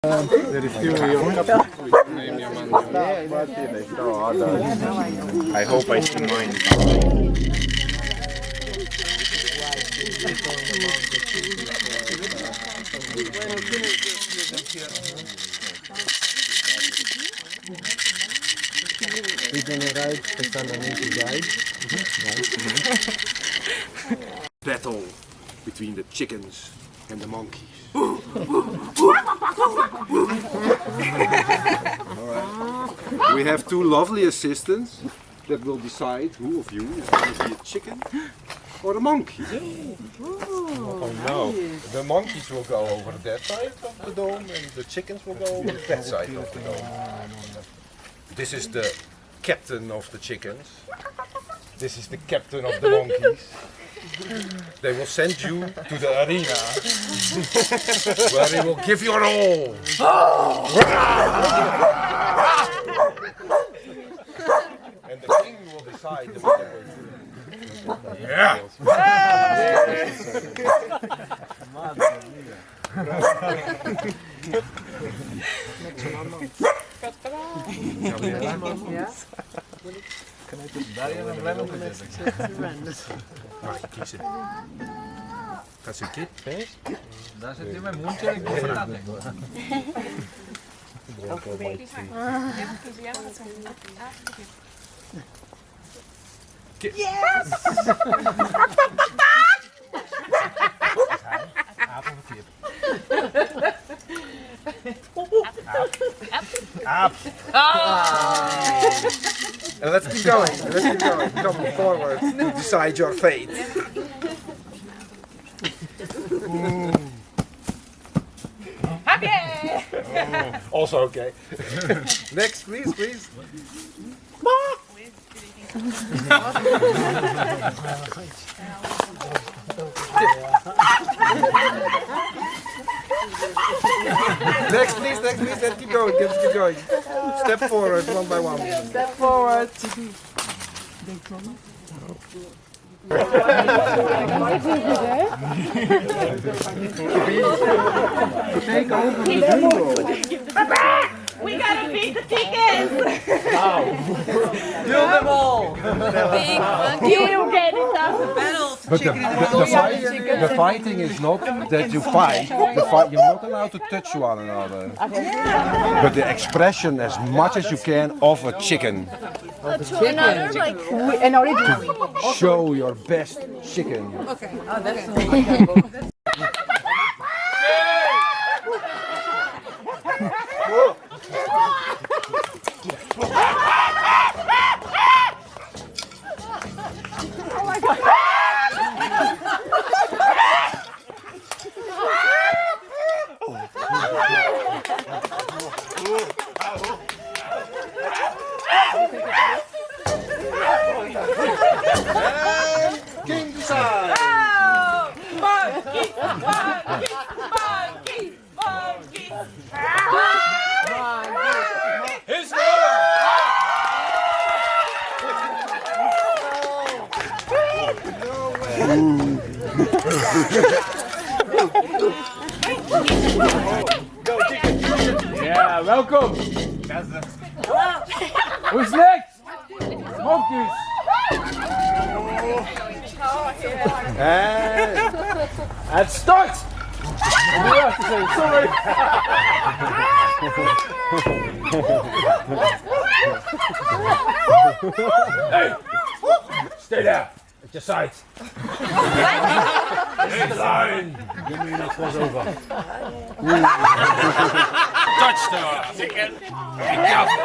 I hope I see mine. Battle between the chickens and the monkeys. Alright. We have two lovely assistants that will decide who of you is going to be a chicken or a monkey. Oh no, the monkeys will go over that side of the dome and the chickens will go over that side of the dome. This is the captain of the chickens. This is the captain of the monkeys. They will send you to the arena where they will give your all. And the king will decide the winner. Yeah. Mag je kiezen? Gaat ze een kip? Daar zit in mijn mondje en ik moet het aan. Kip. Yes! Aap of een kip? Aap. And let's keep going. Let's keep going. Come forward to decide your fate. Okay. Also okay. Next, please, please. Next, please, next, please. Let's keep going. Let's keep going. Step forward, one by one. Step forward. We gotta beat the chickens! Kill them all! Big monkey! You get it up! But the fighting is not that you fight. You're not allowed to touch one another. But the expression as much as you can of a chicken. To another, like, an original. Show your best chicken. Okay. Oh, that's the Oh my god! King decide! Oh! Monkey! Monkey! Monkey! Monkey! His winner! Ja, welkom. Who's next? Monkeys. And start! You have to say sorry. Hey! Stay there! At your side. Hey, line! Give me that crossover. Touchdown! Chicken! Be careful!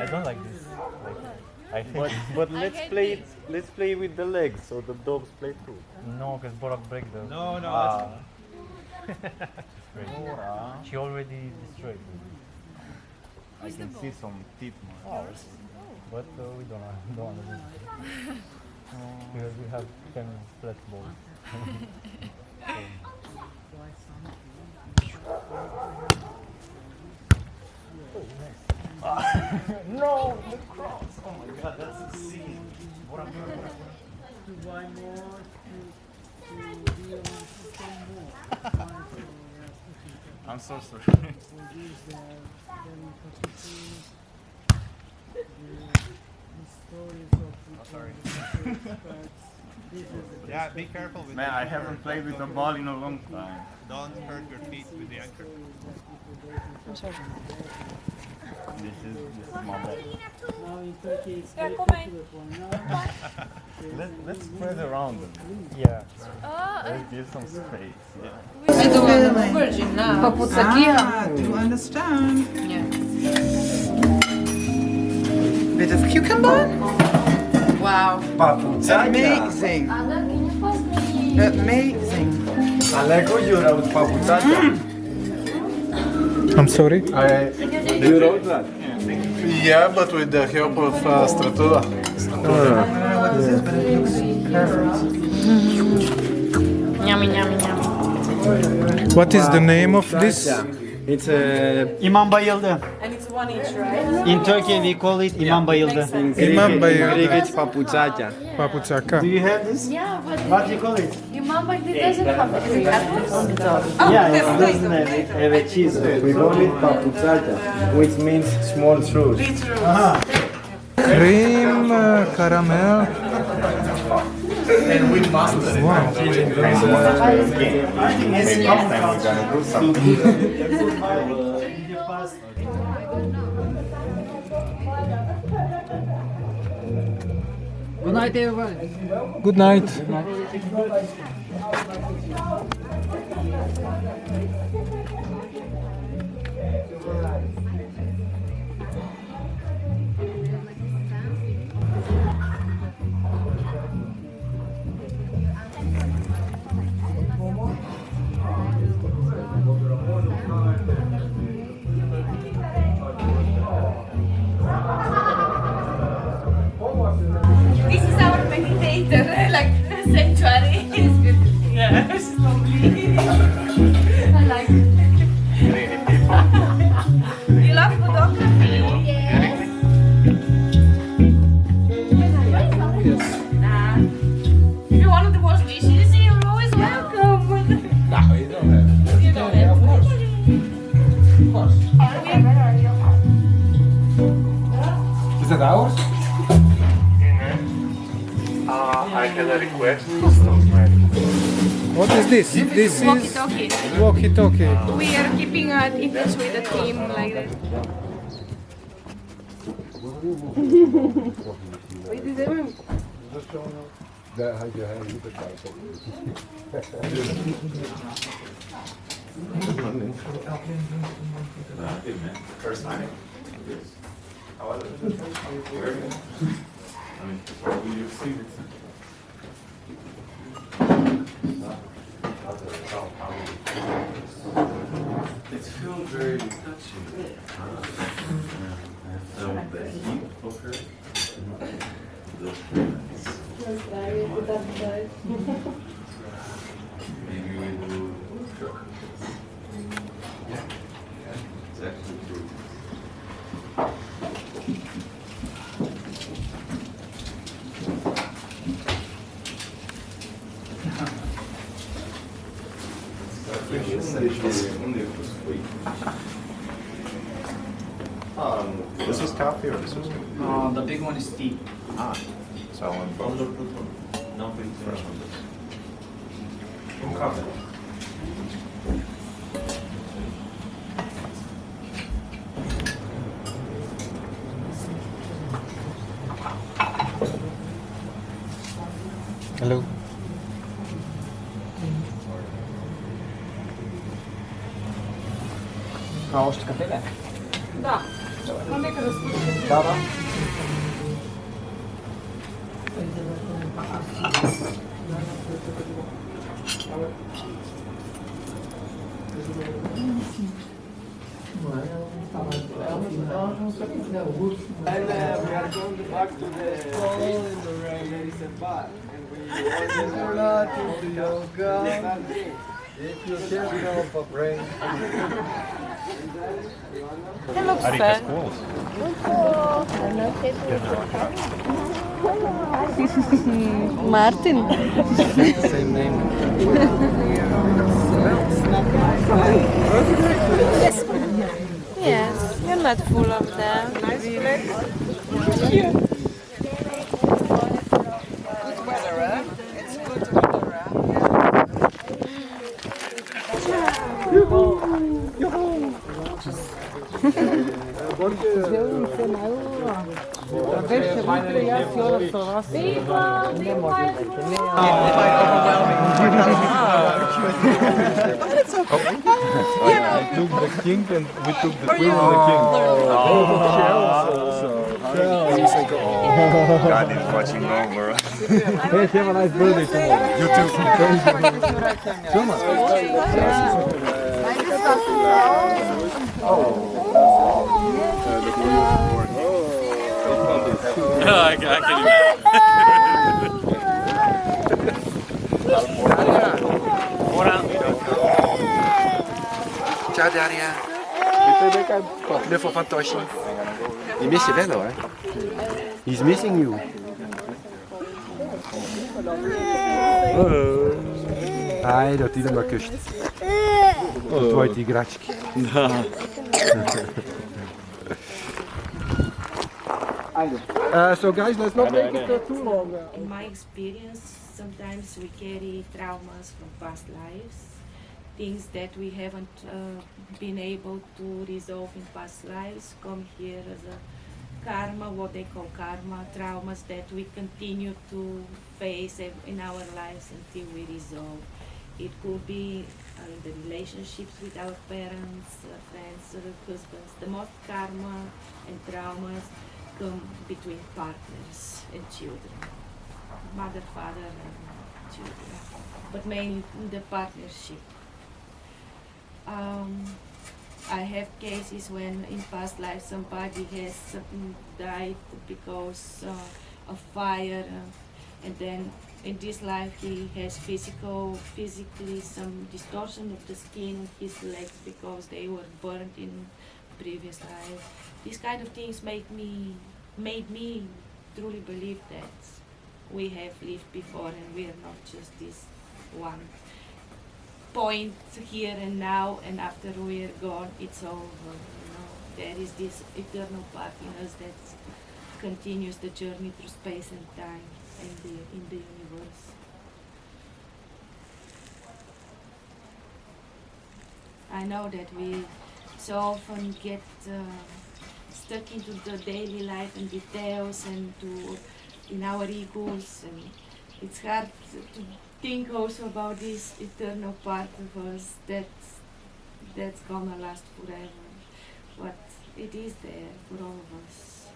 I don't like this. But let's play with the legs, so the dogs play too. No, because Borak break the. No, no, She already destroyed it. I can see some teeth. But we don't want to do it. Because we have 10 flat balls. No, the cross. Oh my god, that's a scene. I'm so sorry. Sorry. Yeah, be careful with Man, I haven't played with the ball in a long time. Don't hurt your feet with the anchor. This is my bad. Now in Turkey it's Yeah, very come popular for now. Let's spread around them. Yeah. Let's give some space. Yeah. Virgin now. Do you understand? Bit of cucumber? Wow. Amazing. Amazing. I'm sorry? You wrote that? Yeah, but with the help of Stratura. I don't know what this is, but it looks perfect. Yummy, yummy, yummy. What is the name of this? It's İmam bayıldı. And it's one each, right? In Turkey we call it İmam bayıldı. İmam bayıldı. Greek it's papuçaca. Papuçaka. Do you have this? Yeah, but What do you call it? Imam Bayıldı doesn't have the three apples on the top. Yeah, it doesn't have a cheese. We call it papuçaca, which means small truth. Cream, caramel. And we master it. Wow. I think it's next time we're gonna do something. Good night, everybody. Good night. This is our meditator, like sanctuary. Yeah, it's lovely. I like it. You love photography? Yes. If you want to wash dishes, you're always welcome. No, you don't have. You don't have. Of course. Is that ours? I had a request. What is this? This is Walkie-talkie. walkie-talkie. We are keeping in touch with the team like that. Daar had je hele goede tijd op. First time. How was it? I mean, you've seen it. It feels very touching. I felt the heat of her. Maybe we do chocolates. Yeah, it's actually true. This was coffee or this was coffee? The big one is tea. So I want both. Nothing fresh on this. Coffee. Hello. А още кафе ли? Да. Но нека да спустим. Да, да. And we are going back to the hole in the rain. There is a bar, and we It looks Are fun. schools? Martin. Same name. Yes, you're not full of them. I took the king and we took the queen and the king. God is watching over. Hey, have a nice birthday tomorrow. I can imagine. Ciao Daria. Knuffel van Toshi. Die mis je wel hoor. He's missing you. Aj, dat hij er maar kust. Dat wordt die gratschki. So guys, let's not make it too long. In my experience, sometimes we carry traumas from past lives, things that we haven't been able to resolve in past lives come here as a karma, what they call karma, traumas that we continue to face in our lives until we resolve. It could be in the relationships with our parents, friends, husbands. The most karma and traumas come between partners and children, mother, father, and children, but mainly the partnership. I have cases when in past life somebody has died because of fire, and then in this life he has physically some distortion of the skin on his legs because they were burned in previous life. These kind of things made me truly believe that we have lived before and we are not just this one point here and now, and after we are gone it's over. You know, there is this eternal part in us that continues the journey through space and time and in the universe. I know that we so often get stuck into the daily life and details and in our egos, and it's hard to think also about this eternal part of us that's gonna last forever, but it is there for all of us.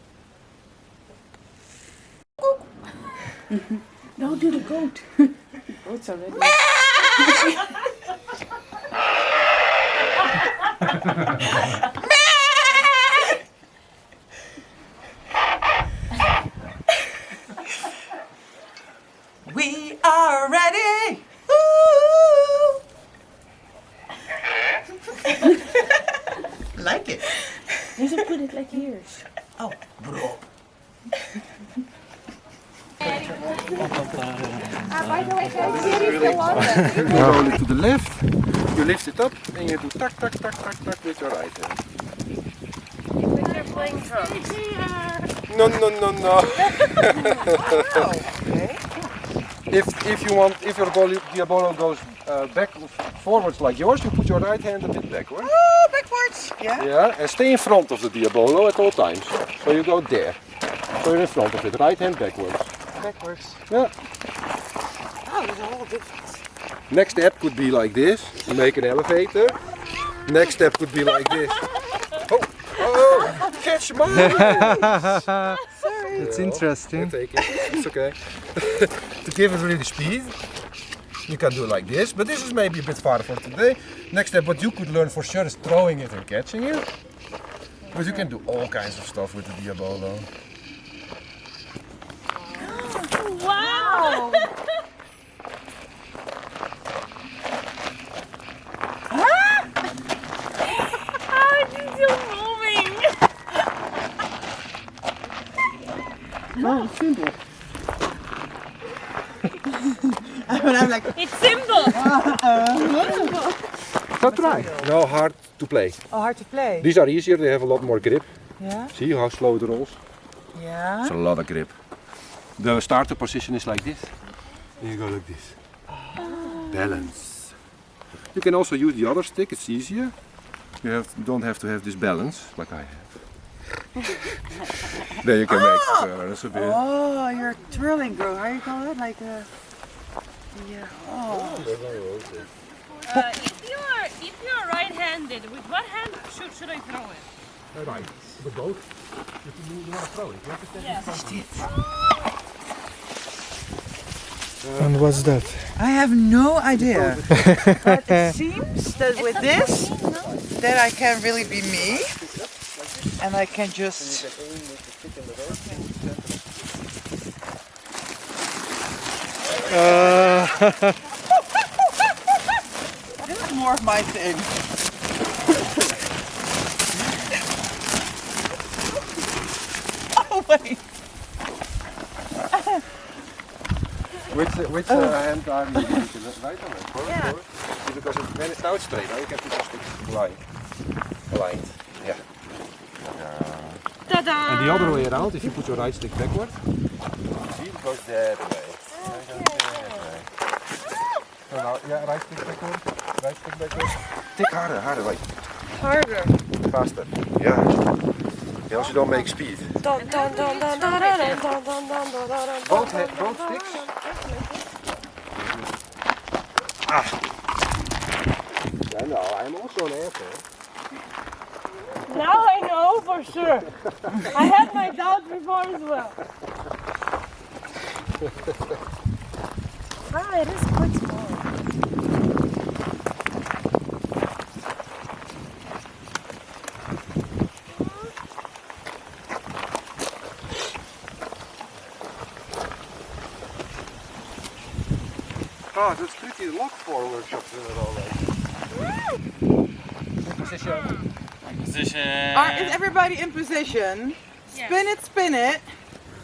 Don't do the goat. Goat's already. We are ready. Like it. You should put it like here. Oh, bro. By the way, guys, here is the water. You roll it to the left, you lift it up, and you do tak, tak, tak, tak, tak with your right hand. No, no, no, no. If your diabolo goes forwards like yours, you put your right hand a bit backwards. Oh, backwards. Yeah. Yeah, and stay in front of the diabolo at all times. So you go there. So you're in front of it, right hand backwards. Backwards. Yeah. Oh, there's a whole difference. Next step could be like this, you make an elevator. Next step could be like this. Oh, oh, catch mine! Sorry. That's interesting. Take it, it's okay. To give it really speed, you can do it like this, but this is maybe a bit farther for today. Next step, what you could learn for sure is throwing it and catching it. But you can do all kinds of stuff with the diabolo. Wow! Limbo. So try. No, hard to play. Oh, hard to play. These are easier, they have a lot more grip. Yeah. See how slow it rolls? Yeah. It's a lot of grip. The starter position is like this. And you go like this. Balance. You can also use the other stick, it's easier. You don't have to have this balance, like I have. Then you can make turns a bit. Oh, you're twirling, Growt. How do you call it? Like a... Yeah. Oh. If you're right-handed, with what hand should I throw it? Right, the boat. You want to throw it. Yes. And what's that? I have no idea. But it seems that with this, that I can really be me. And I can just... This is more of my thing. Oh wait. Which hand are you using? Right or left? Forward? Because when it's now straight, now you can put your sticks aligned. Yeah. Ta-da! And the other way around, if you put your right stick backward, see it goes that way. So now, yeah, right stick backward, right stick backward. Tik harder, right. Harder. Faster. Yeah. Else you don't make speed. Both sticks. I know, I'm also an asshole. Now I know for sure. I had my doubts before as well. Wow, it is quite small. Oh, that's pretty lot for workshops in it already. Position. Is everybody in position? Yes. Spin it,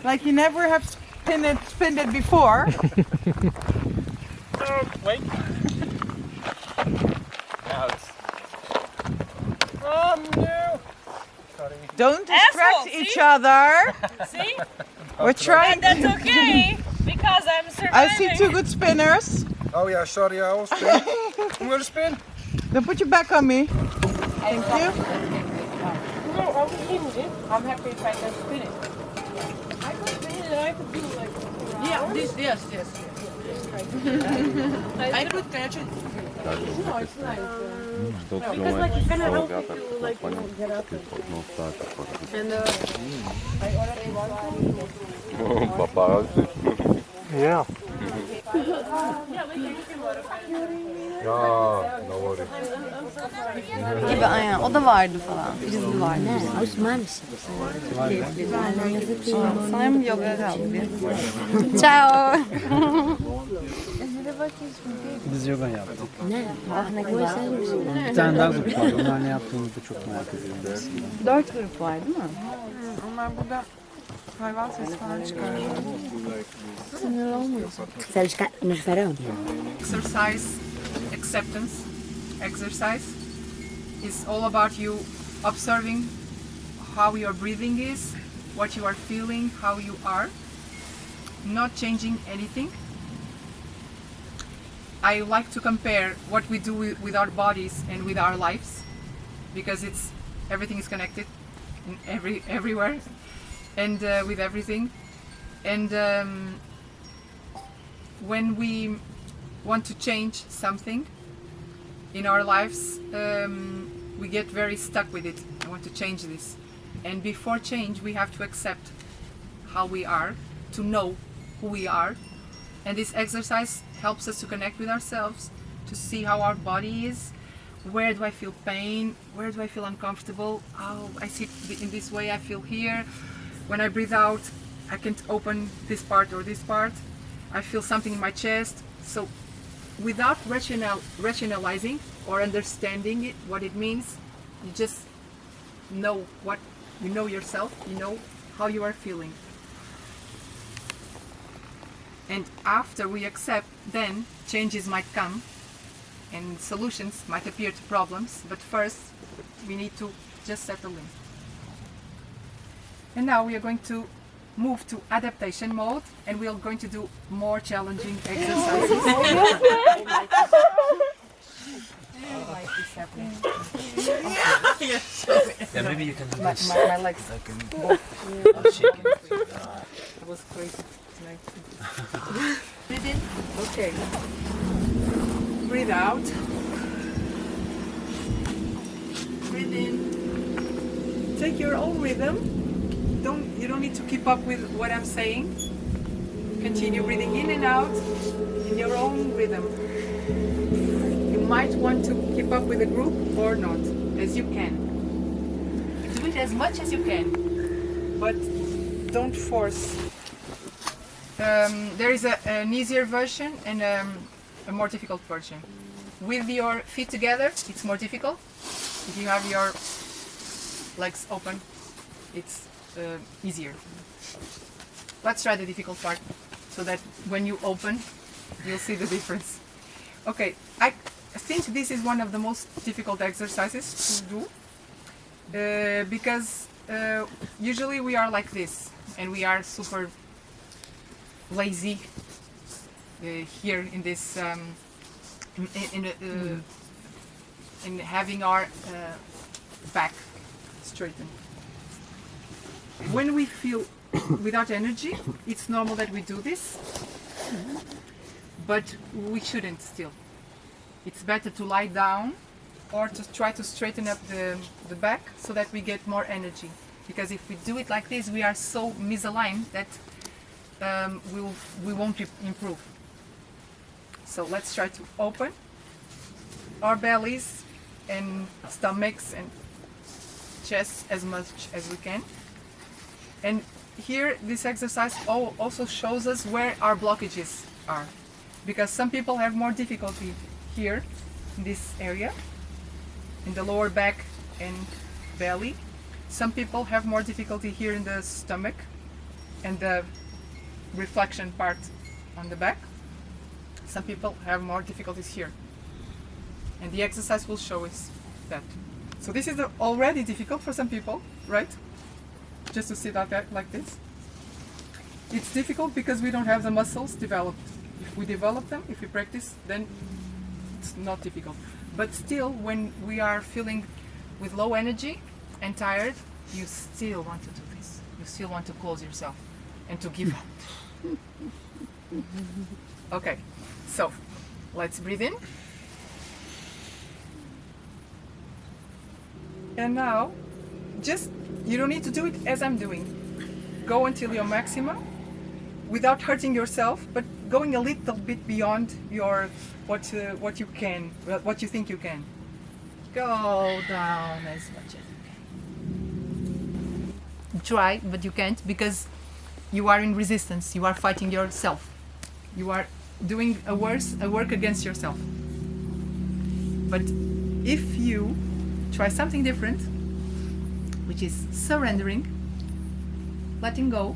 like you never have spinned it before. Wait. Now it's... Oh no! Don't distract Asshole, each see? other. See? We're trying. And that's okay because I'm surviving. I see two good spinners. Oh yeah, sorry, I will spin. I'm gonna spin. Then put your back on me. Thank you. No, I will leave it. I'm happy if I can spin it. I can spin it and I could do like... Yeah, yes. I could catch it. No, it's nice. Because like you kind of help you like get up. And I already want Yeah. Ja, no worry. O da vardı falan. Prizli vardı. Ne? Osman mısın? Sana mı yoga kaldı bir? Ciao. Biz yoga yaptık. Ne? Ah ne güzel. Bir tane daha grup var. Onlar ne yaptığımızı da çok merak ediyorum. 4 grup var değil mi? Onlar burada hayvan sesi falan çıkarıyor. Sınır olmuyorsun. Sen nos farão. Exercise acceptance exercise is all about you observing how your breathing is, what you are feeling, how you are, not changing anything. I like to compare what we do with our bodies and with our lives because everything is connected in everywhere and with everything. And when we want to change something in our lives, we get very stuck with it. I want to change this. And before change, we have to accept how we are, to know who we are. And this exercise helps us to connect with ourselves, to see how our body is. Where do I feel pain? Where do I feel uncomfortable? Oh, I sit in this way, I feel here. When I breathe out, I can't open this part or this part. I feel something in my chest. So without rationalizing or understanding it, what it means, you just know what, you know yourself, you know how you are feeling. And after we accept, then changes might come and solutions might appear to problems, but first we need to just settle in. And now we are going to move to adaptation mode, and we are going to do more challenging exercises. Life is happening. Yeah, maybe you can do My, this. my legs. I can both. shake it. It was crazy tonight. Breathe in. Okay. Breathe out. Breathe in. Take your own rhythm. You don't need to keep up with what I'm saying. Continue breathing in and out in your own rhythm. You might want to keep up with a group or not, as you can. Do it as much as you can, but don't force. There is an easier version and a more difficult version. With your feet together, it's more difficult. If you have your legs open, it's easier. Let's try the difficult part, so that when you open, you'll see the difference. Okay, I think this is one of the most difficult exercises to do, because usually we are like this, and we are super lazy here in this in having our back straightened. When we feel without energy, it's normal that we do this, but we shouldn't still. It's better to lie down or to try to straighten up the back so that we get more energy. Because if we do it like this, we are so misaligned that we won't improve. So let's try to open our bellies and stomachs and chests as much as we can. And here, this exercise also shows us where our blockages are. Because some people have more difficulty here, in this area, in the lower back and belly. Some people have more difficulty here in the stomach and the reflection part on the back. Some people have more difficulties here. And the exercise will show us that. So this is already difficult for some people, right? Just to sit out there like this. It's difficult because we don't have the muscles developed. If we develop them, if we practice, then it's not difficult. But still, when we are feeling with low energy and tired, you still want to do this. You still want to close yourself and to give up. Okay, so let's breathe in. And now, you don't need to do it as I'm doing. Go until your maximum without hurting yourself, but going a little bit beyond your what you can, what you think you can. Go down as much as you can. Try, but you can't because you are in resistance. You are fighting yourself. You are doing a work against yourself. But if you try something different, which is surrendering, letting go,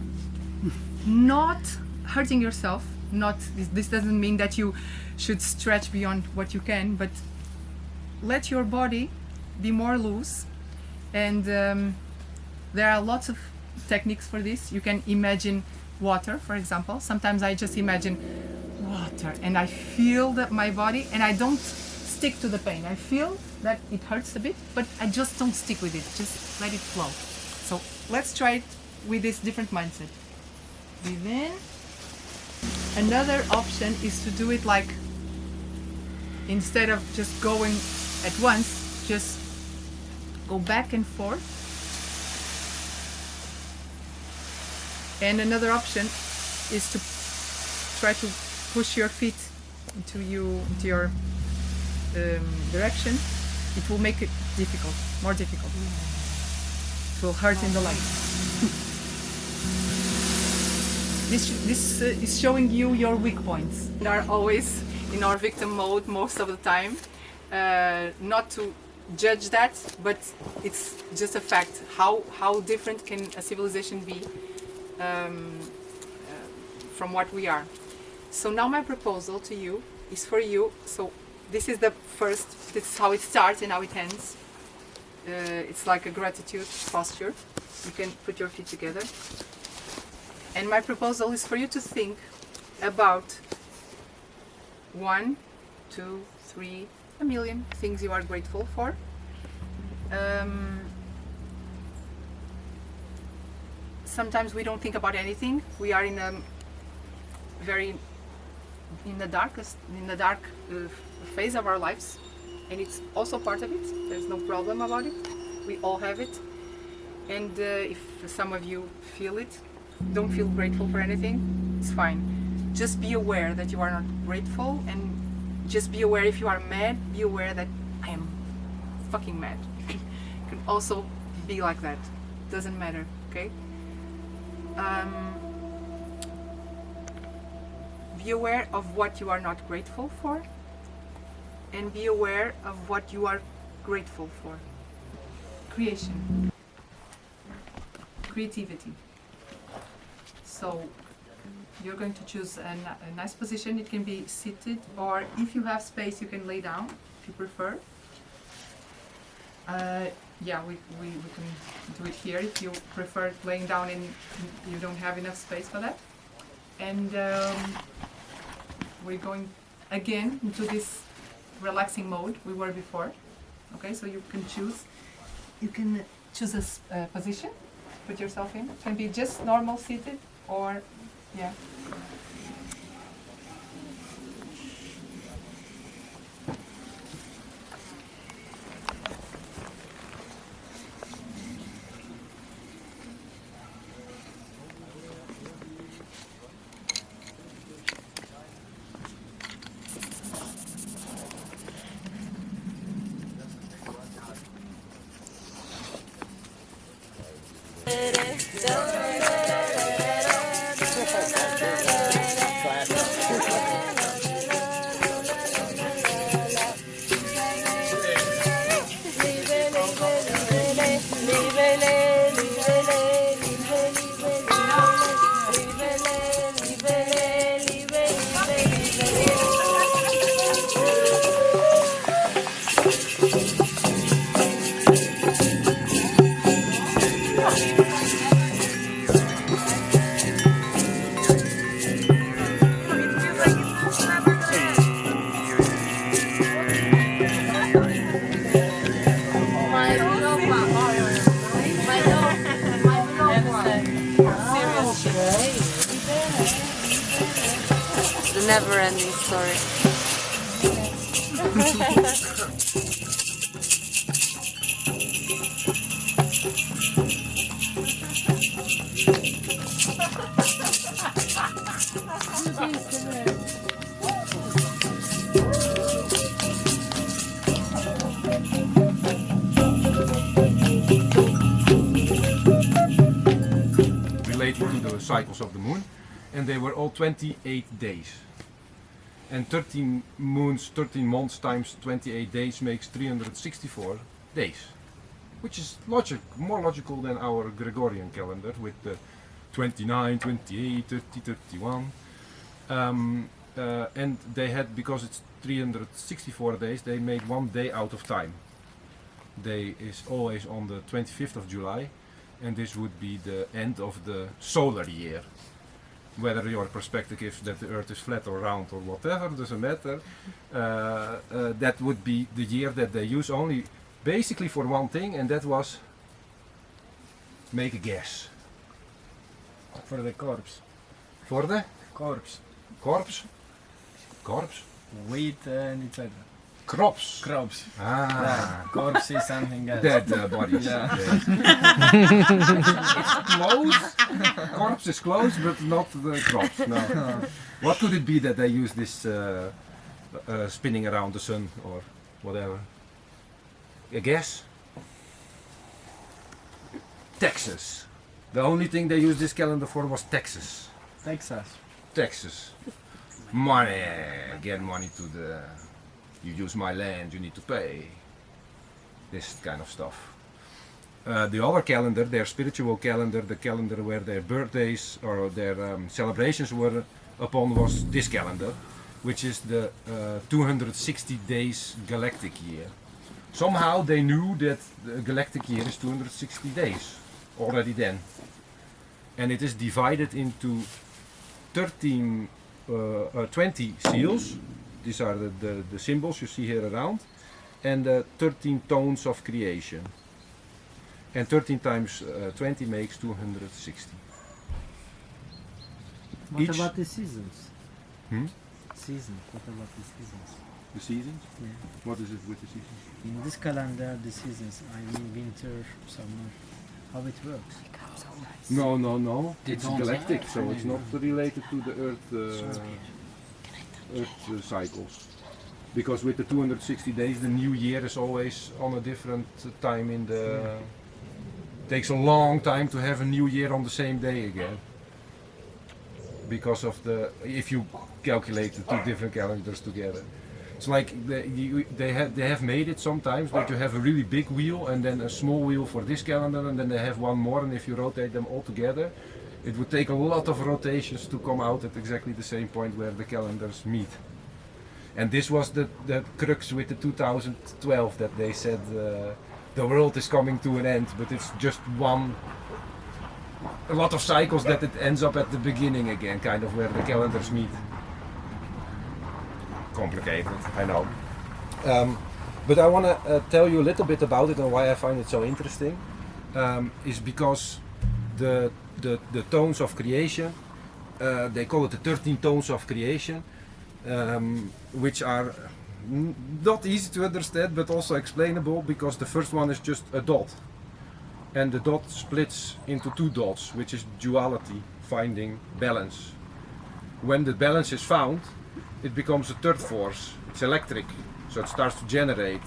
not hurting yourself. This doesn't mean that you should stretch beyond what you can, but let your body be more loose. And there are lots of techniques for this. You can imagine water, for example. Sometimes I just imagine water and I feel my body, and I don't stick to the pain. I feel that it hurts a bit, but I just don't stick with it. Just let it flow. So let's try it with this different mindset. Breathe in. Another option is to do it like, instead of just going at once, just go back and forth. And another option is to try to push your feet into your direction. It will make it difficult, more difficult. It will hurt in the legs. This is showing you your weak points. We are always in our victim mode most of the time. Not to judge that, but it's just a fact. How different can a civilization be from what we are? So now my proposal to you is for you. So this is the first. This is how it starts and how it ends. It's like a gratitude posture. You can put your feet together. And my proposal is for you to think about 1, 2, 3, a million things you are grateful for. Sometimes we don't think about anything. We are in a very in the dark phase of our lives, and it's also part of it. There's no problem about it. We all have it. And if some of you feel it, don't feel grateful for anything, it's fine. Just be aware that you are not grateful, and just be aware if you are mad, be aware that I am fucking mad. You can also be like that. Doesn't matter, okay? Be aware of what you are not grateful for, and be aware of what you are grateful for. Creation. Creativity. So you're going to choose a nice position. It can be seated, or if you have space you can lay down if you prefer. Yeah, we can do it here if you prefer laying down and you don't have enough space for that. And we're going again into this relaxing mode we were before. Okay, so you can choose a position, put yourself in. It can be just normal seated, or yeah. The never-ending story. Related to the cycles of the moon, and they were all 28 days. And 13 moons, 13 months times 28 days makes 364 days, which is more logical than our Gregorian calendar with the 29, 28, 30, 31. And they had, because it's 364 days, they made one day out of time. Day is always on the 25th of July, and this would be the end of the solar year. Whether your perspective is that the earth is flat or round or whatever, doesn't matter. That would be the year that they use only basically for one thing, and that was make a guess. For the corpse. For the? Corpse. Corpse? Corpse? Wheat and etc. Crops. Crops. Ah. Yeah, corpse is something else. Dead bodies. Yeah. It's close. Corpse is close, but not the crops. No. What could it be that they use this spinning around the sun or whatever? A guess? Texas. The only thing they used this calendar for was Texas. Texas. Texas. Money. Get money to the... You use my land, you need to pay. This kind of stuff. The other calendar, their spiritual calendar, the calendar where their birthdays or their celebrations were upon was this calendar, which is the 260 days galactic year. Somehow they knew that the galactic year is 260 days already then. And it is divided into 20 seals. These are the symbols you see here around. And 13 tones of creation. And 13 times 20 makes 260. What about the seasons? Hmm? Seasons. What about the seasons? The seasons? Yeah. What is it with the seasons? In this calendar, the seasons, I mean winter, summer, how it works? No. They It's don't. galactic, so it's not related to the Earth cycles. Because with the 260 days, the new year is always on a different time in the... Takes a long time to have a new year on the same day again. Because of the... If you calculate the two different calendars together. It's like they have made it sometimes that you have a really big wheel and then a small wheel for this calendar, and then they have one more, and if you rotate them all together, it would take a lot of rotations to come out at exactly the same point where the calendars meet. And this was the crux with the 2012, that they said the world is coming to an end, but it's just a lot of cycles that it ends up at the beginning again, kind of where the calendars meet. Complicated, I know. But I want to tell you a little bit about it and why I find it so interesting. Is because the tones of creation, they call it the 13 tones of creation, which are not easy to understand but also explainable, because the first one is just a dot. And the dot splits into two dots, which is duality, finding balance. When the balance is found, it becomes a third force. It's electric, so it starts to generate.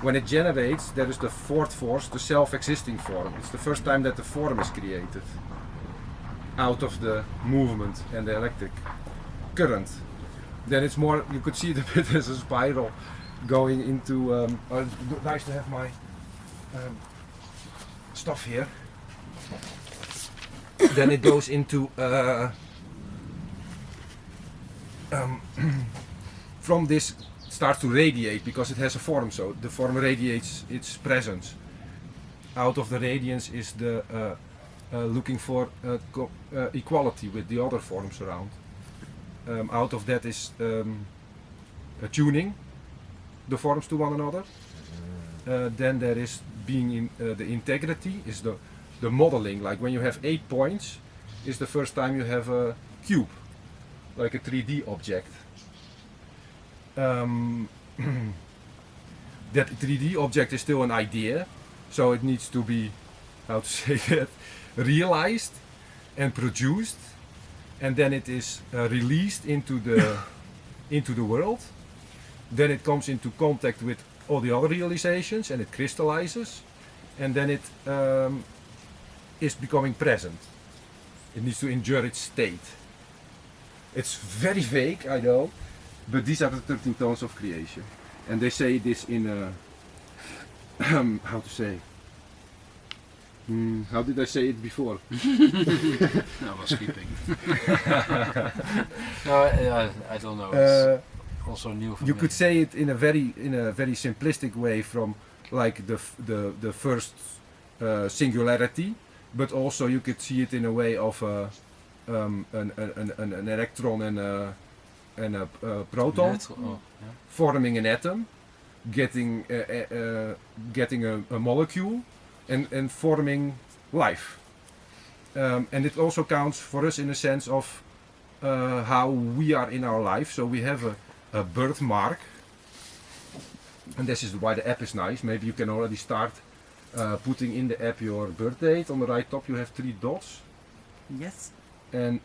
When it generates, there is the fourth force, the self-existing form. It's the first time that the form is created out of the movement and the electric current. Then it's more, you could see it a bit as a spiral going into, nice to have my stuff here. Then it goes into from this starts to radiate, because it has a form, so the form radiates its presence. Out of the radiance is the looking for equality with the other forms around. Out of that is tuning the forms to one another. Then there is being in the integrity, is the modeling, like when you have 8 points, is the first time you have a cube, like a 3D object. That 3D object is still an idea, so it needs to be, how to say that, realized and produced, and then it is released into the world. Then it comes into contact with all the other realizations and it crystallizes, and then it is becoming present. It needs to endure its state. It's very vague, I know, but these are the 13 tones of creation. And they say this in a, how to say, how did I say it before? I was skipping. No, I don't know. It's also new for you me. could say it in a very simplistic way, from like the first singularity, but also you could see it in a way of an electron and a proton forming an atom, getting a molecule, and forming life. And it also counts for us in a sense of how we are in our life. So we have a birthmark, and this is why the app is nice. Maybe you can already start putting in the app your birth date. On the right top you have 3 dots. Yes. And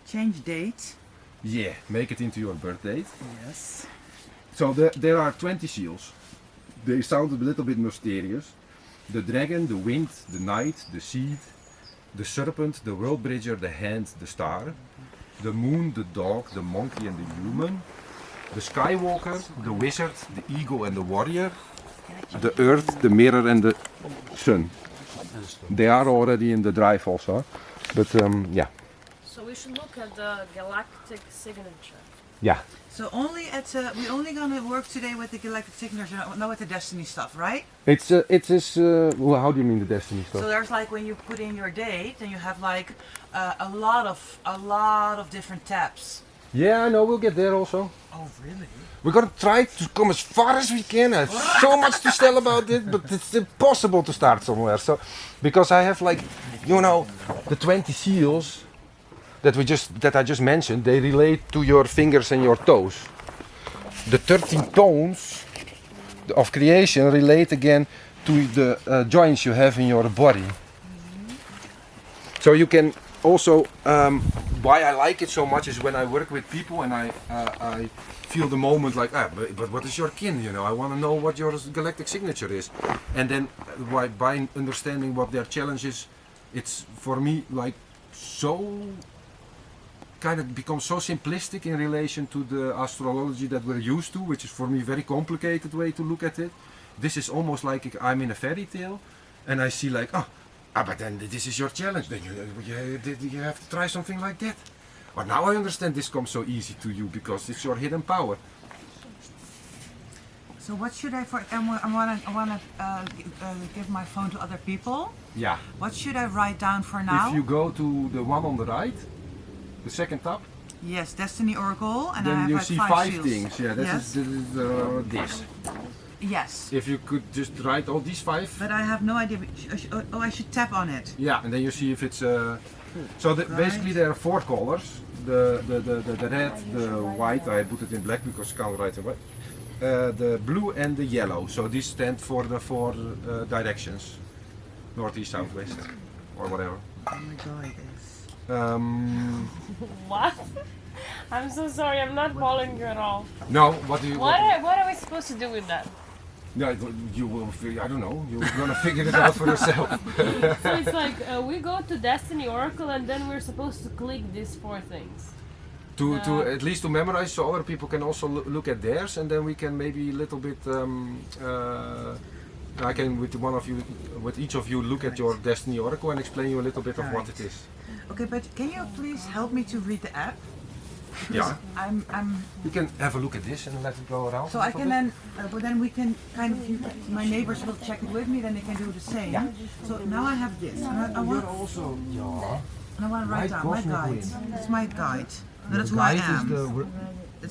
change date. Yeah, make it into your birth date. Yes. So there are 20 seals. They sound a little bit mysterious. The dragon, the wind, the night, the seed, the serpent, the world bridger, the hand, the star, the moon, the dog, the monkey and the human, the skywalker, the wizard, the eagle and the warrior, the earth, the mirror and the sun. They are already in the drive also, but yeah. So we should look at the galactic signature. Yeah. So only at we're only gonna work today with the galactic signature, not with the destiny stuff, right? It is. Well, how do you mean the destiny stuff? So there's like when you put in your date, and you have like a lot of different tabs. Yeah, I know. We'll get there also. Oh, really? We're gonna try to come as far as we can. I have so much to tell about it, but it's impossible to start somewhere. So, because I have like, you know, the 20 seals that I just mentioned, they relate to your fingers and your toes. The 13 tones of creation relate again to the joints you have in your body. So you can also, why I like it so much is when I work with people and I feel the moment like, but what is your kin, you know, I want to know what your galactic signature is. And then by understanding what their challenge is, it's for me like so, kind of becomes so simplistic in relation to the astrology that we're used to, which is for me a very complicated way to look at it. This is almost like I'm in a fairy tale and I see like, but then this is your challenge, then you have to try something like that. But now I understand this comes so easy to you because it's your hidden power. So what should I I wanna give my phone to other people. Yeah. What should I write down for now? If you go to the one on the right, the second tab. Yes, Destiny Oracle, and then I have you like see 5 five things. Yeah, this is this. Yes. If you could just write all these 5. But I have no idea. Oh, I should tap on it. Yeah, and then you see if it's. So basically there are 4 colors: the red, the white. I put it in black because I can't write in white. The blue and the yellow. So these stand for the 4 directions: northeast, southwest, or whatever. Oh my god. What? I'm so sorry, I'm not following you at all. No, what do you... What are we supposed to do with that? No, you will figure, I don't know, you're gonna figure it out for yourself. So it's like, we go to Destiny Oracle and then we're supposed to click these 4 things. To at least to memorize, so other people can also look at theirs, and then we can maybe a little bit, I can with each of you look at your Destiny Oracle and explain you a little bit of what it is. Okay, but can you please help me to read the app? Yeah. I'm. You can have a look at this and let it go around. So I can then, but then we can kind of, my neighbors will check it with me, then they can do the same. Yeah. So now I have this. I want also, yeah. I want to write down my guide. It's my guide. No, that's who I am.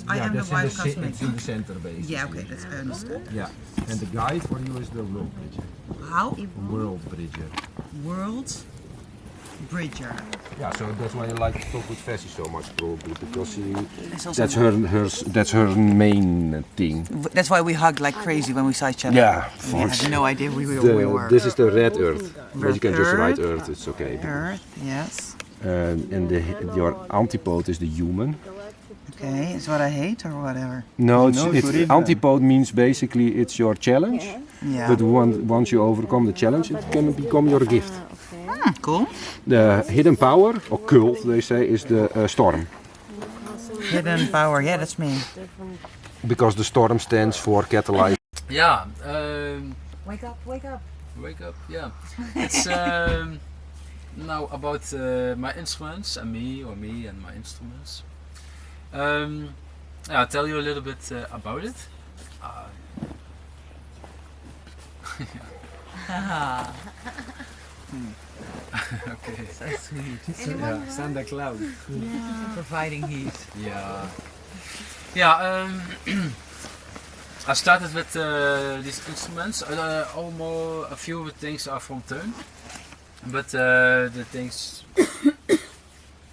I am the wife cosmic. It's in the center, basically. Yeah, okay, that's I understand. Yeah, and the guide for you is the world bridger. How? World bridger. World bridger. Yeah, so that's why I like to talk with Vessi so much, probably, because that's her main thing. That's why we hugged like crazy when we saw each other. Yeah, we had no idea who we were. This is the red earth, but you can just write earth, it's okay. Earth, yes. And your antipode is the human. Okay, it's what I hate or whatever. No, it's antipode means basically it's your challenge. Yeah. But once you overcome the challenge, it can become your gift. Cool. The hidden power, or cult, they say, is the storm. Hidden power, yeah, that's me. Because the storm stands for catalyze. Yeah. Wake up, wake up. Wake up, yeah. It's now about my instruments and me and my instruments. I'll tell you a little bit about it. Okay. So sweet. Yeah. Santa Claus. Yeah. Providing heat. Yeah. Yeah. I started with these instruments. Almost a few things are from Teun, but the things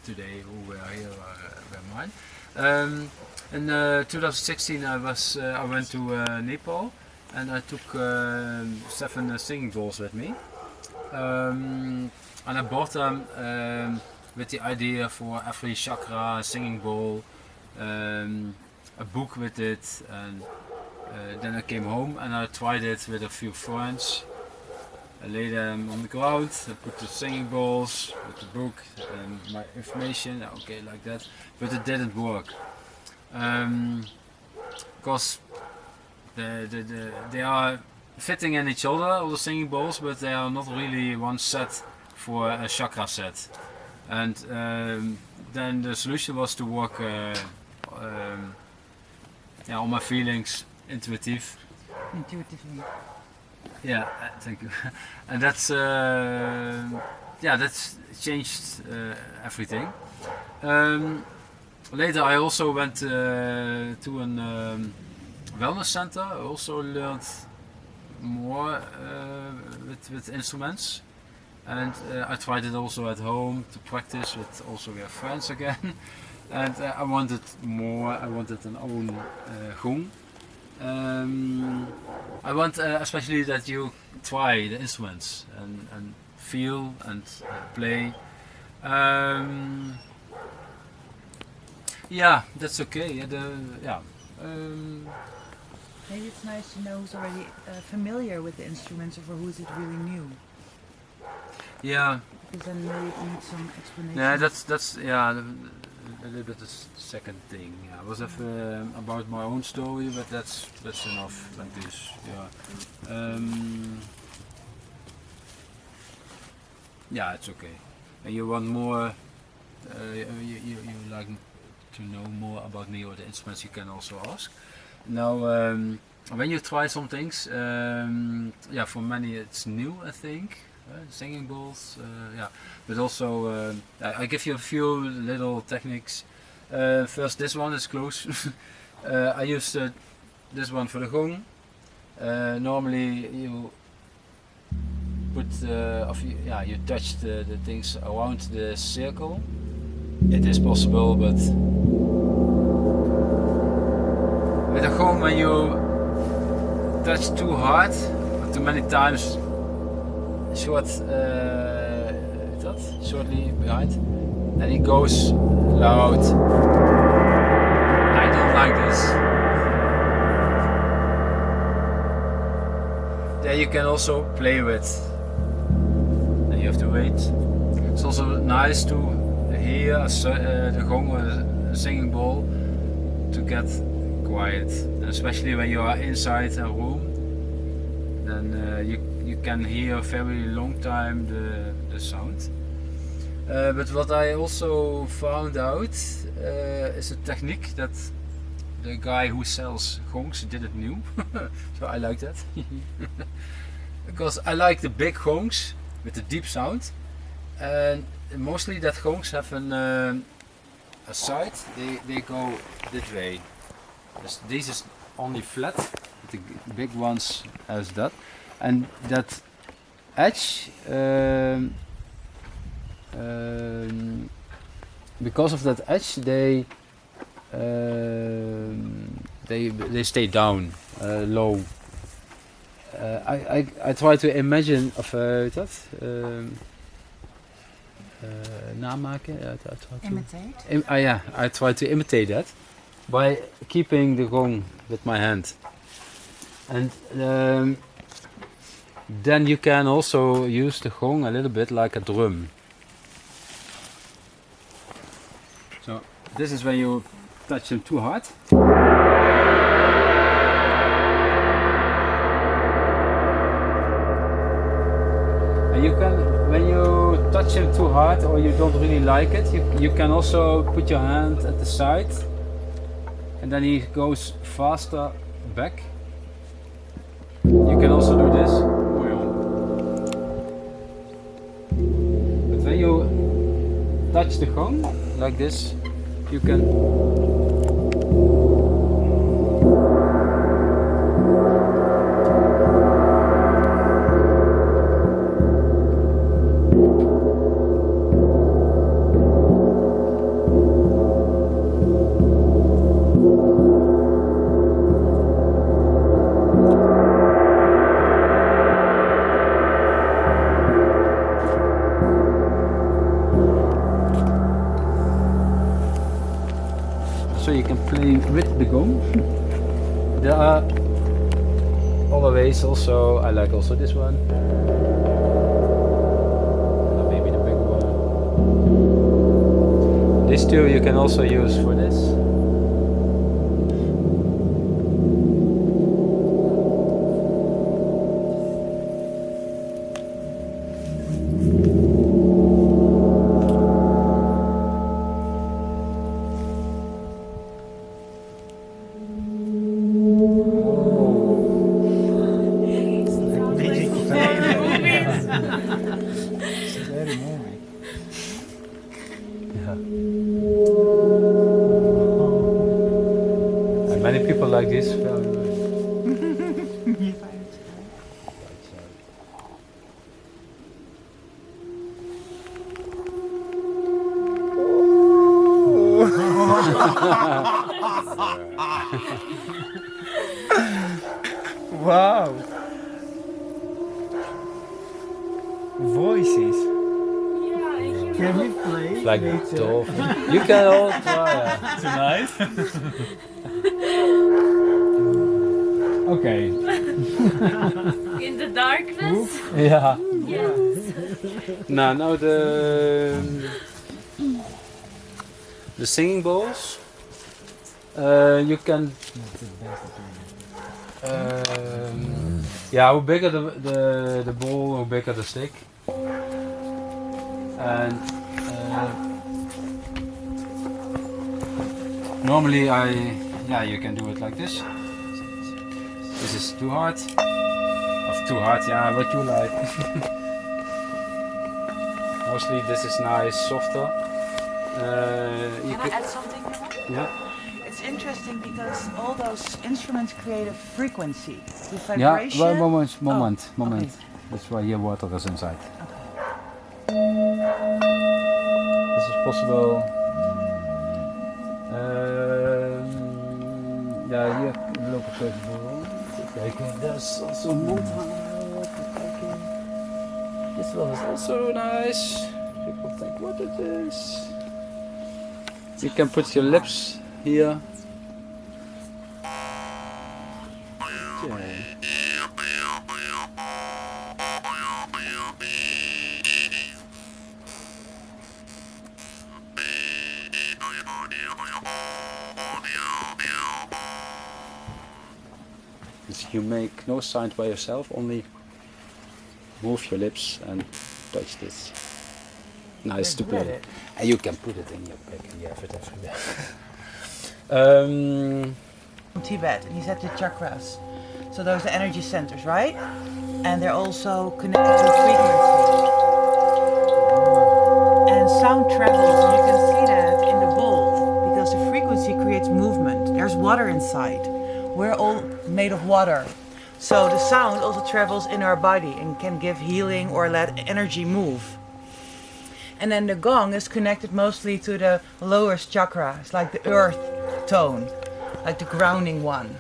today who were here were mine. In 2016, I went to Nepal, and I took 7 singing bowls with me. And I bought them with the idea for every chakra, singing bowl, a book with it, and then I came home and I tried it with a few friends. I laid them on the ground, I put the singing bowls with the book and my information, okay, like that, but it didn't work. Because they are fitting in each other, all the singing bowls, but they are not really one set for a chakra set. And then the solution was to work on my feelings, intuitively. Yeah, thank you. And that's changed everything. Later I also went to a wellness center. I also learned more with instruments, and I tried it also at home to practice with friends again. And I wanted more. I wanted an own gong. I want especially that you try the instruments and feel and play. Yeah, that's okay. Maybe it's nice to know who's already familiar with the instruments, or for who is it really new. Yeah. Because then maybe you need some explanation. Yeah, that's a little bit the second thing. I was about my own story, but that's enough like this. Yeah. Yeah, it's okay. And you want more? You like to know more about me or the instruments? You can also ask. Now, when you try some things, for many it's new, I think. Singing bowls, but also I give you a few little techniques. First, this one is close. I use this one for the gong. Normally you put you touch the things around the circle. It is possible, but with a gong, when you touch too hard, or too many times, shortly behind, and it goes loud. I don't like this. Then you can also play with. Then you have to wait. It's also nice to hear the gong or a singing bowl to get quiet, and especially when you are inside a room. Then you can hear a very long time the sound. But what I also found out is a technique that the guy who sells gongs did it new. So I like that. Because I like the big gongs with the deep sound, and mostly that gongs have a side, they go this way. This is only flat, the big ones as that. And that edge, because of that edge, they stay down, low. I try to imagine of namaken. Imitate. I try to imitate that by keeping the gong with my hand, and. Then you can also use the gong a little bit like a drum. So this is when you touch them too hard. And you can, when you touch them too hard or you don't really like it, you can also put your hand at the side, and then he goes faster back. You can also do this. When you touch the gong like this, you can play with the gong. There are other ways also. I like also this one. Maybe the bigger one. These two you can also use for this. Wow. Voices. Can we play? Like later? dolphin. You can all try it. Tonight? Okay. In the darkness? Yeah. Yes. Now the singing bowls. You can. Yeah, how bigger the bowl, how bigger the stick. And normally you can do it like this. This is too hard. Of too hard, yeah, what you like. Mostly this is nice, softer. Can I add something? Yeah. It's interesting because all those instruments create a frequency, the Yeah, vibration. well, moment. Okay. That's why here water is inside. This is possible. Ja, hier loop ik even voor. Kijken, dat is also mondhaar. Kijken. This one is also nice. People think, what is this? You can put your lips here. Okay. You make no sound by yourself, only move your lips and touch this. Nice to play. And you can put it in your bag and you have it everywhere. From Tibet, and he said the chakras. So those are energy centers, right? And they're also connected to frequency. And sound travels, and you can see that in the bowl, because the frequency creates movement. There's water inside. We're all made of water. So the sound also travels in our body and can give healing or let energy move. And then the gong is connected mostly to the lowest chakra. It's like the earth tone, like the grounding one.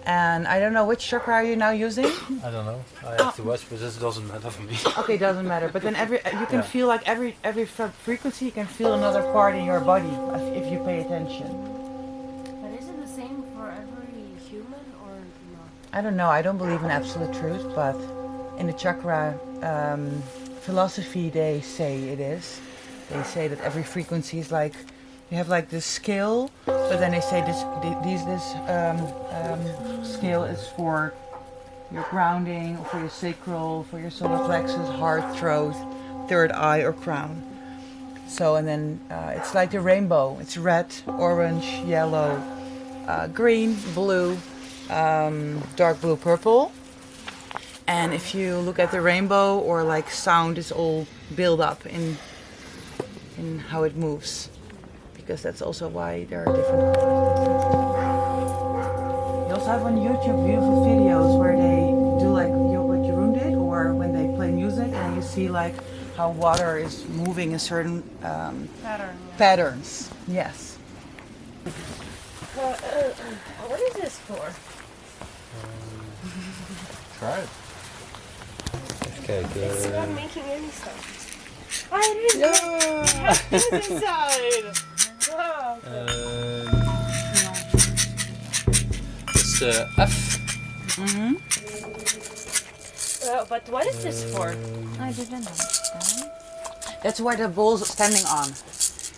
And I don't know, which chakra are you now using? I don't know. I have to watch, but this doesn't matter for me. Okay, doesn't matter. But then you can feel like every frequency, you can feel another part in your body if you pay attention. But is it the same for every human or not? I don't know. I don't believe in absolute truth, but in the chakra philosophy, they say it is. They say that every frequency is like, you have like this scale, but then they say this scale is for your grounding, for your sacral, for your solar plexus, heart, throat, third eye or crown. So, and then it's like the rainbow. It's red, orange, yellow, green, blue, dark blue, purple. And if you look at the rainbow, or like sound is all built up in how it moves, because that's also why there are different colors. You also have on YouTube beautiful videos where they do like what Jeroen did, or when they play music and you see like how water is moving in certain patterns. Yes. What is this for? Try it. Okay, It's not making any sound. I didn't know it has things inside. Wow. It's the F. But what is this for? I didn't understand. That's where the bowl's standing on.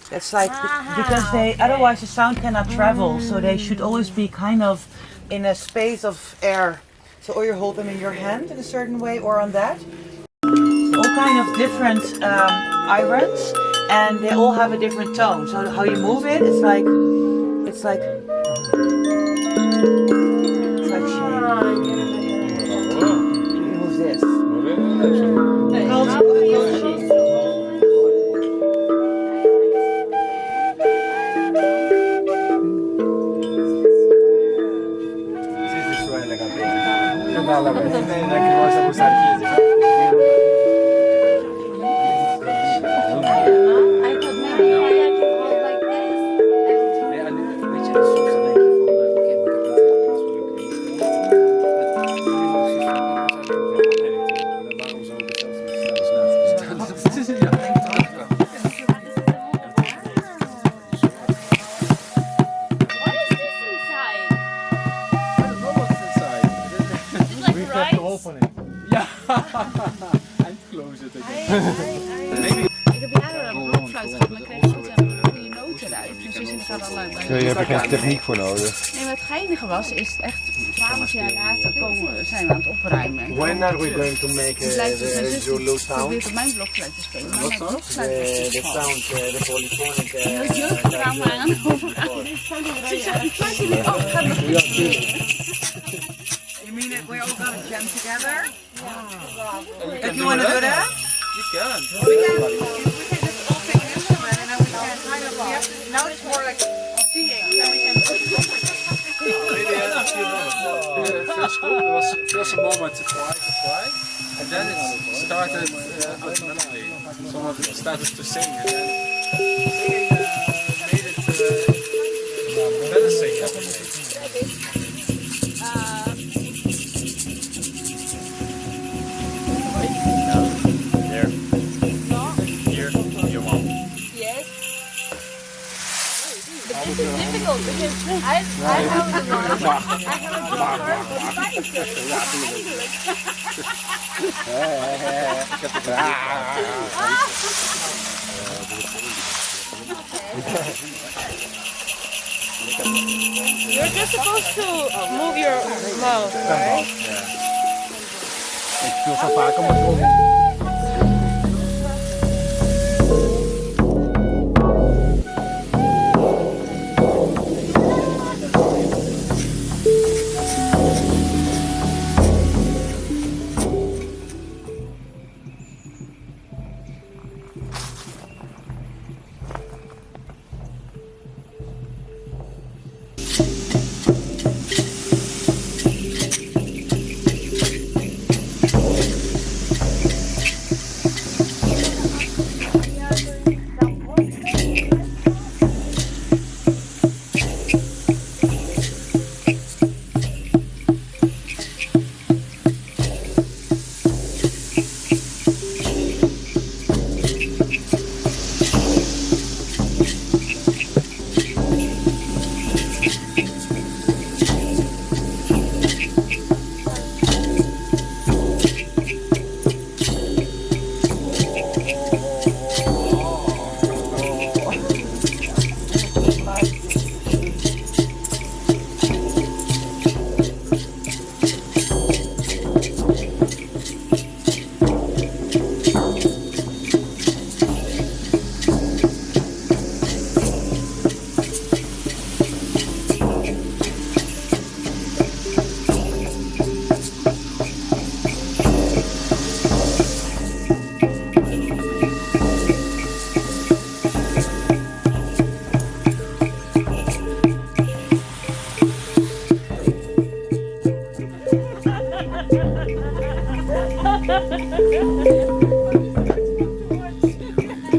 That's like because otherwise the sound cannot travel, so they should always be kind of in a space of air. So or you hold them in your hand in a certain way, or on that. All kind of different irons, and they all have a different tone. So how you move it, it's like shade. You move this. open it. Ja. And close it again. Ik heb jaren een blokfluit gehad, maar ik kreeg altijd een goede noot eruit. Dus die gaat al uit. Daar heb je geen techniek voor nodig. Nee, maar het geinige was, is echt 12 jaar later zijn we aan het opruimen. When are we going to make Het lijkt dus mijn the zus Zulu die sound? probeert op mijn blokfluit te spelen. Maar mijn blokfluit was The te sound, the polyphonic. heel jeugdtrauma aan. Ik zeg, die fluit die ook gaat nog niet. You mean it? We all gonna jam together? Yeah. If you want to do that? You can. We can just all take an instrument and then we can kind of, now it's more like singing, then we can... Maybe a few moments. First school, there was first a moment to try, and then it started automatically. Someone started to sing, and then singing made it better singing. This is difficult because I have the wrong. I have a wrong word for Spanish. You're just supposed to move your mouth, right? Ik speel zo vaak om het om.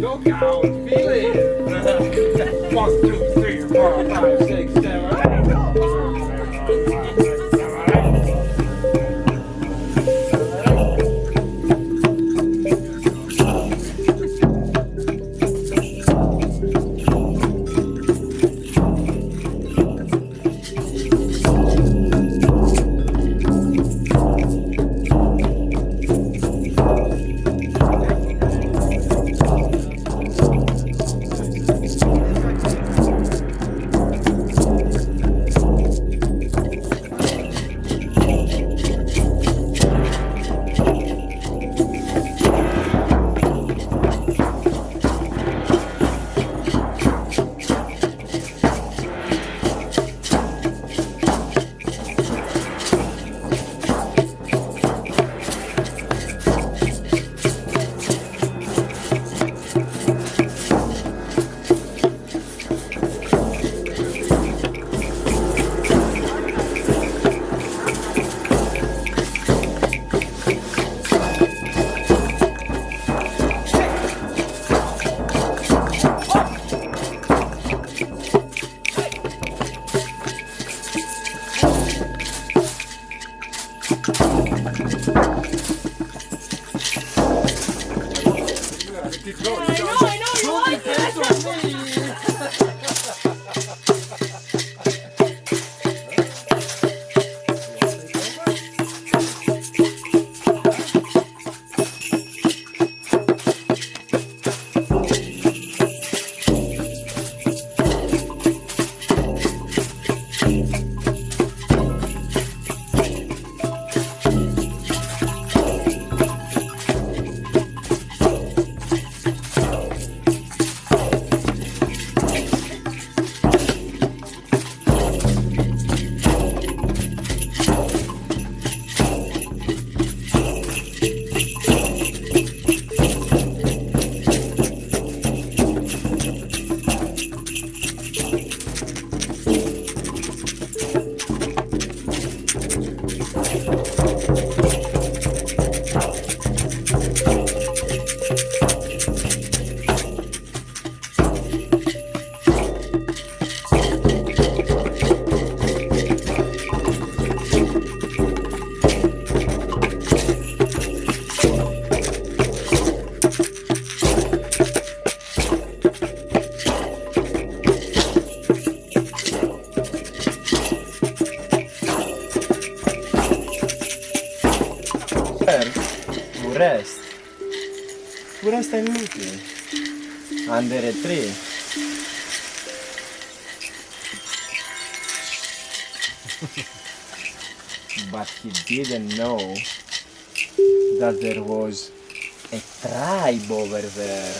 Look out, feel it. 1, 2, 3, 4, 5, 6, 7, 6. To rest. To rest and looking. Under a tree. But he didn't know that there was a tribe over there.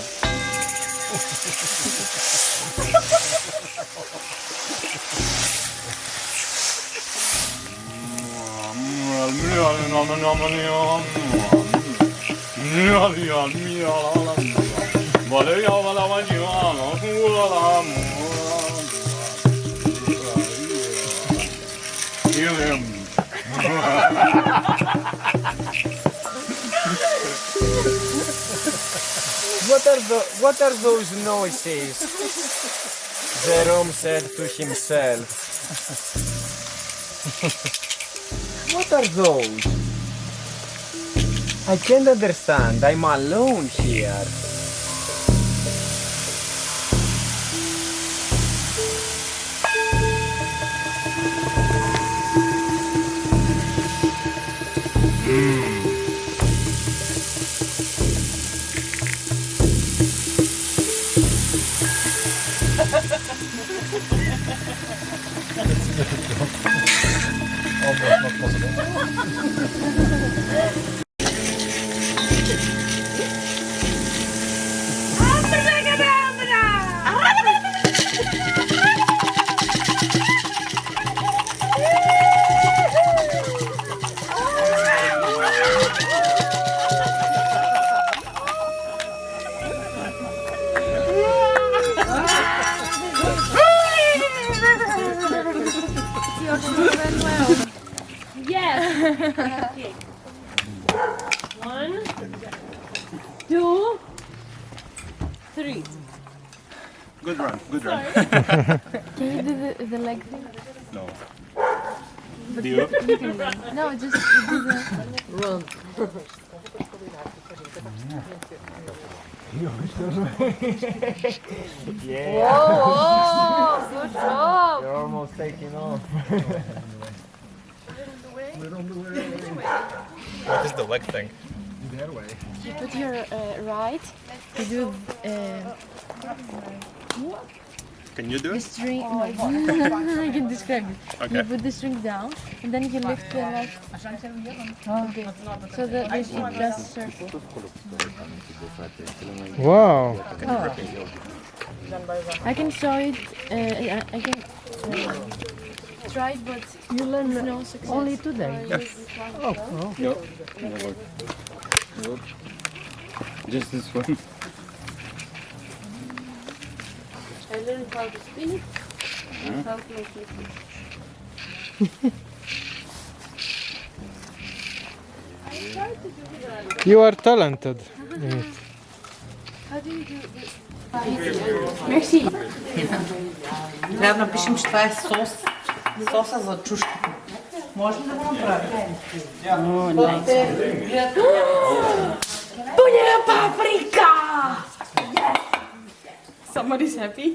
What are those noises? Jerome said to himself. What are those? I can't understand. I'm alone here. Almost not possible. Yes. Okay. 1, 2, 3. Good run, good run. Can you do the leg thing? No. But Do you? No, just do the run. Yeah. Whoa, good job. You're almost taking off. What is the leg thing? That way. You put your right, you do Can you do the it? string. No, I can describe it. Okay. You put the string down and then you lift the left. Okay. So that it does circle. Wow. Oh. I can show it. I can try it, but you learn no success. Only today. Yeah. Oh. No. Nope. Just this one. I learned how to speak and how to make it. You are talented in it. How do you do this? Merci. Трябва да напишем, че това е сос. Соса за чушка. Можем да го направим? Punya paprika! Somebody's happy.